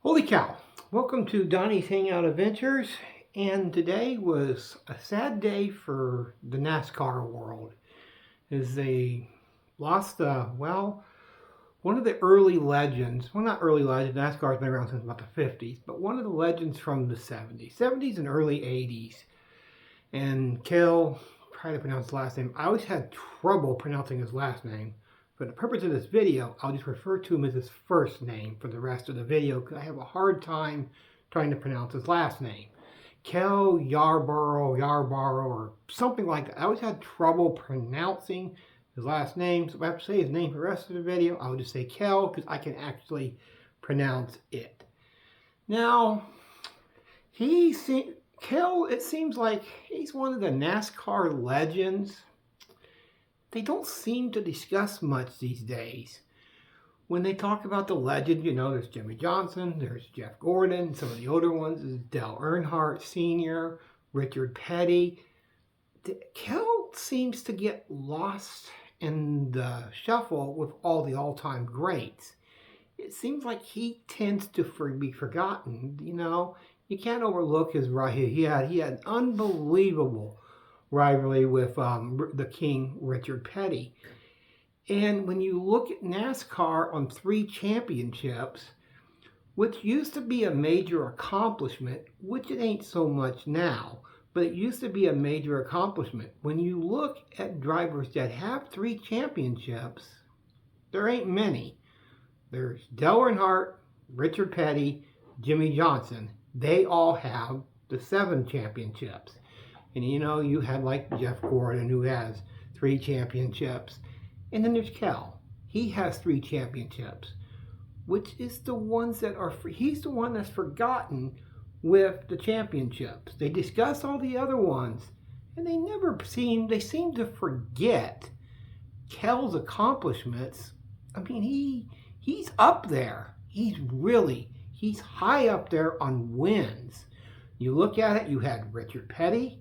Holy cow! Welcome to Donnie's Hangout Adventures, and today was a sad day for the NASCAR world as they lost, one of the early legends, well, not early legends, NASCAR's been around since about the 50s, but one of the legends from the 70s and early 80s. And Cale, try to pronounce his last name. I always had trouble pronouncing his last name. For the purpose of this video, I'll just refer to him as his first name for the rest of the video because I have a hard time trying to pronounce his last name. Cale Yarborough, or something like that. I always had trouble pronouncing his last name, so if I have to say his name for the rest of the video, I'll just say Cale because I can actually pronounce it. Now, Cale, it seems like he's one of the NASCAR legends. They don't seem to discuss much these days. When they talk about the legend, there's Jimmie Johnson, there's Jeff Gordon, some of the older ones is Dale Earnhardt Sr., Richard Petty. Cale seems to get lost in the shuffle with all the all-time greats. It seems like he tends to be forgotten. You can't overlook his right. He had an unbelievable rivalry with the King, Richard Petty. And when you look at NASCAR on 3 championships, which used to be a major accomplishment, which it ain't so much now, but it used to be a major accomplishment. When you look at drivers that have 3 championships, there ain't many. There's Dale Earnhardt, Richard Petty, Jimmie Johnson. They all have the 7 championships. And you had like Jeff Gordon, who has 3 championships. And then there's Cale. He has 3 championships, which is the ones that are, he's the one that's forgotten with the championships. They discuss all the other ones, and they seem to forget Cale's accomplishments. I mean, he's up there. He's high up there on wins. You look at it, you had Richard Petty,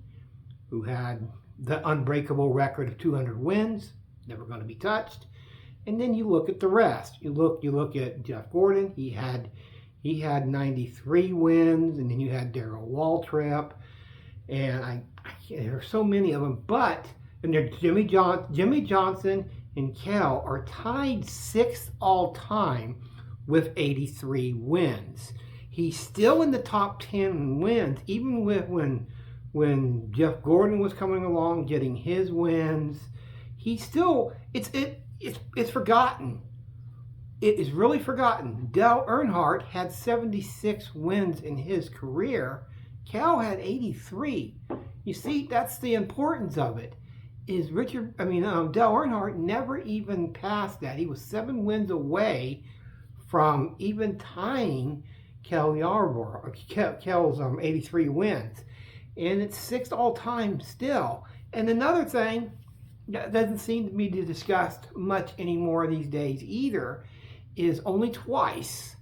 who had the unbreakable record of 200 wins, never going to be touched. And then you look at the rest. You look at Jeff Gordon. He had 93 wins, and then you had Darrell Waltrip, and there are so many of them. And there's Jimmie Johnson and Cale are tied 6th all time with 83 wins. He's still in the top 10 wins, even when Jeff Gordon was coming along, getting his wins. He's still, it's forgotten. It is really forgotten. Dale Earnhardt had 76 wins in his career. Cale had 83. You see, that's the importance of it. Dale Earnhardt never even passed that. He was 7 wins away from even tying Cale Yarborough, Cale's 83 wins. And it's 6th all time still. And another thing that doesn't seem to be discussed much anymore these days either is only twice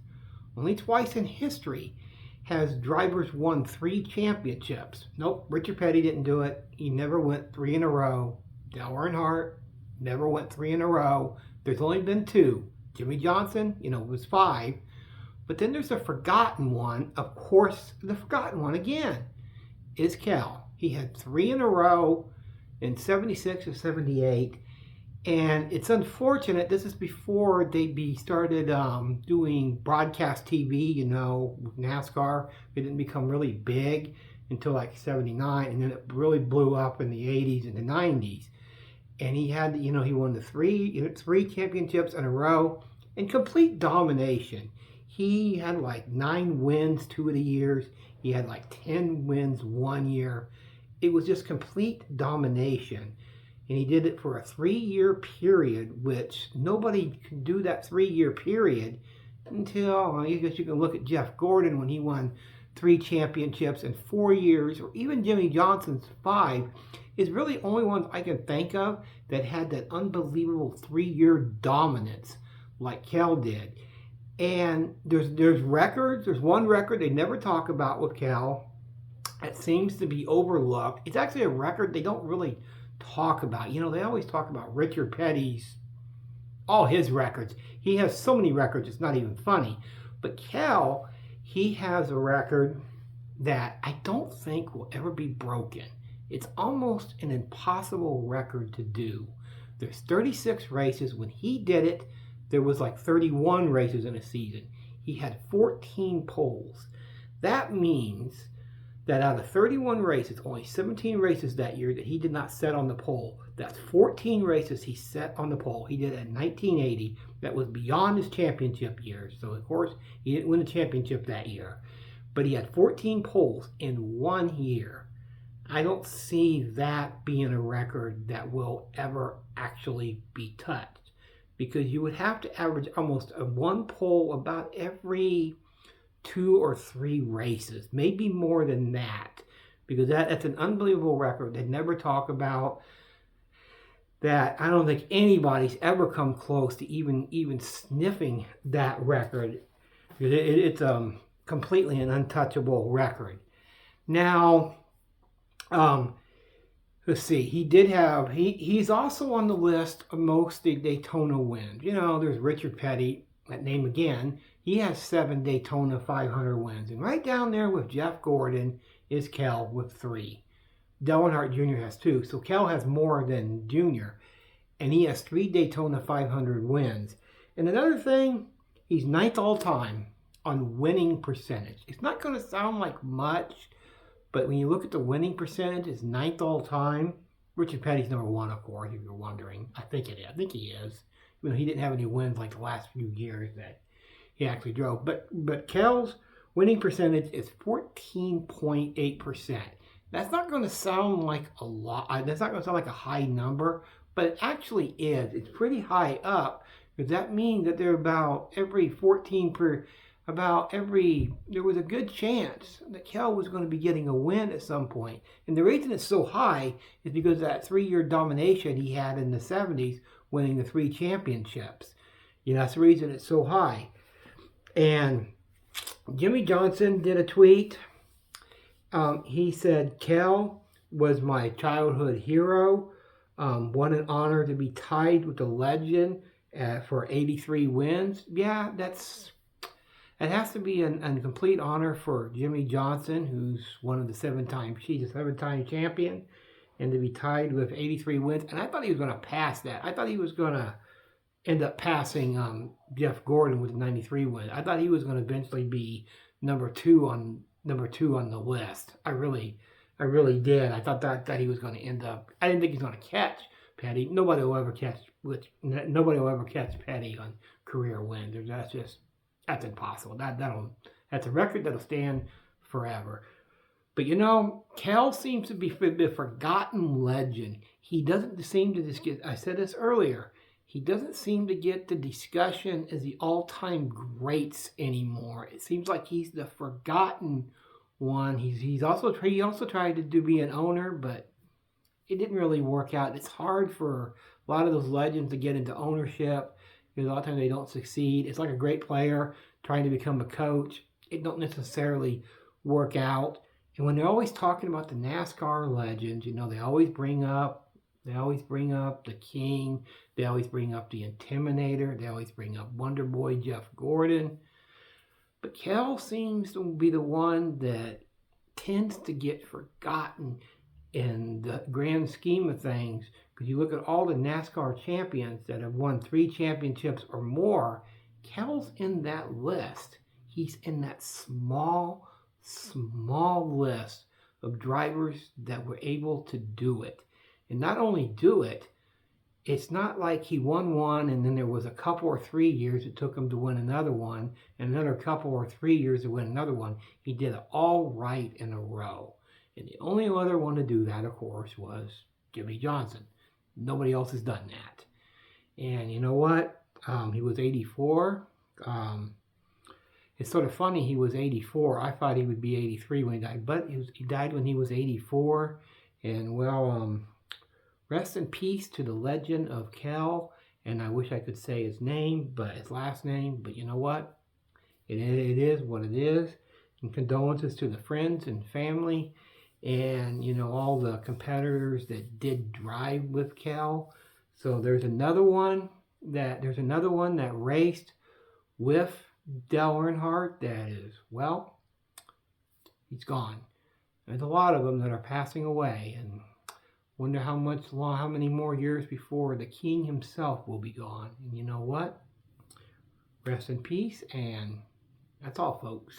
in history has drivers won 3 championships. Nope, Richard Petty didn't do it. He never went 3 in a row. Dale Earnhardt never went 3 in a row. There's only been 2. Jimmie Johnson, was 5. But then there's a forgotten one. Of course, the forgotten one again is Cale. He had 3 in a row in 76 or 78. And it's unfortunate, this is before they started doing broadcast TV, with NASCAR. It didn't become really big until like 79, and then it really blew up in the 80s and the 90s. And he had, he won the 3 championships in a row in complete domination. He had like 9 wins 2 of the years. He had like 10 wins 1 year. It was just complete domination. And he did it for a 3-year period, which nobody could do that 3-year period until, I guess you can look at Jeff Gordon when he won 3 championships in 4 years, or even Jimmie Johnson's 5, is really the only ones I can think of that had that unbelievable 3-year dominance like Cale did. And there's records. There's one record they never talk about with Cale. It seems to be overlooked. It's actually a record they don't really talk about. They always talk about Richard Petty's, all his records. He has so many records, it's not even funny. But Cale, he has a record that I don't think will ever be broken. It's almost an impossible record to do. There's 36 races. When he did it, there was like 31 races in a season. He had 14 poles. That means that out of 31 races, only 17 races that year that he did not set on the pole. That's 14 races he set on the pole. He did it in 1980. That was beyond his championship year. So, of course, he didn't win the championship that year. But he had 14 poles in 1 year. I don't see that being a record that will ever actually be touched, because you would have to average almost a 1 pole about every 2 or 3 races, maybe more than that, because that's an unbelievable record. They never talk about that. I don't think anybody's ever come close to even sniffing that record. It's completely an untouchable record. Now, let's see. He's also on the list of most Daytona wins. You know, there's Richard Petty, that name again. He has 7 Daytona 500 wins, and right down there with Jeff Gordon is Cale with 3. Dale Earnhardt Jr. has 2, so Cale has more than Jr., and he has 3 Daytona 500 wins. And another thing, he's 9th all time on winning percentage. It's not going to sound like much, but when you look at the winning percentage, it's 9th all time. Richard Petty's number 1, of course, if you're wondering. I think he is. You know, he didn't have any wins like the last few years that he actually drove. But Cale's winning percentage is 14.8%. That's not going to sound like a lot. That's not going to sound like a high number, but it actually is. It's pretty high up, because that means that there about every 14 per, there was a good chance that Cale was going to be getting a win at some point. And the reason it's so high is because of that 3-year domination he had in the 70s, winning the 3 championships. You know, that's the reason it's so high. And Jimmy Johnson did a tweet. He said, Cale was my childhood hero. What an honor to be tied with the legend for 83 wins. Yeah, it has to be a complete honor for Jimmy Johnson, who's one of the 7-time champion, and to be tied with 83 wins. And I thought he was going to pass that. I thought he was going to end up passing Jeff Gordon with 93 wins. I thought he was going to eventually be number two on the list. I really did. I thought that he was going to end up. I didn't think he's going to catch Petty. Nobody will ever catch Petty on career wins. That's impossible. That's a record that'll stand forever. But you know, Cale seems to be the forgotten legend. He doesn't seem to just get. I said this earlier. He doesn't seem to get the discussion as the all-time greats anymore. It seems like he's the forgotten one. He also tried to be an owner, but it didn't really work out. It's hard for a lot of those legends to get into ownership, because a lot of times they don't succeed. It's like a great player trying to become a coach. It don't necessarily work out. And when they're always talking about the NASCAR legends, you know, they always bring up the King. They always bring up the Intimidator. They always bring up Wonder Boy Jeff Gordon. But Cale seems to be the one that tends to get forgotten in the grand scheme of things, because you look at all the NASCAR champions that have won 3 championships or more, Cale's in that list. He's in that small list of drivers that were able to do it. And not only do it, it's not like he won one and then there was a couple or 3 years it took him to win another one, and another couple or 3 years to win another one. He did it all right in a row. And the only other one to do that, of course, was Jimmy Johnson. Nobody else has done that. And you know what? He was 84. It's sort of funny he was 84. I thought he would be 83 when he died, but he died when he was 84. And well, rest in peace to the legend of Cale. And I wish I could say his last name, but you know what? It is what it is. And condolences to the friends and family, and you know, all the competitors that did drive with Cale. So there's another one that raced with Dale Earnhardt, that is, well, he's gone. There's a lot of them that are passing away, and wonder how many more years before the king himself will be gone. And you know what? Rest in peace, and that's all, folks.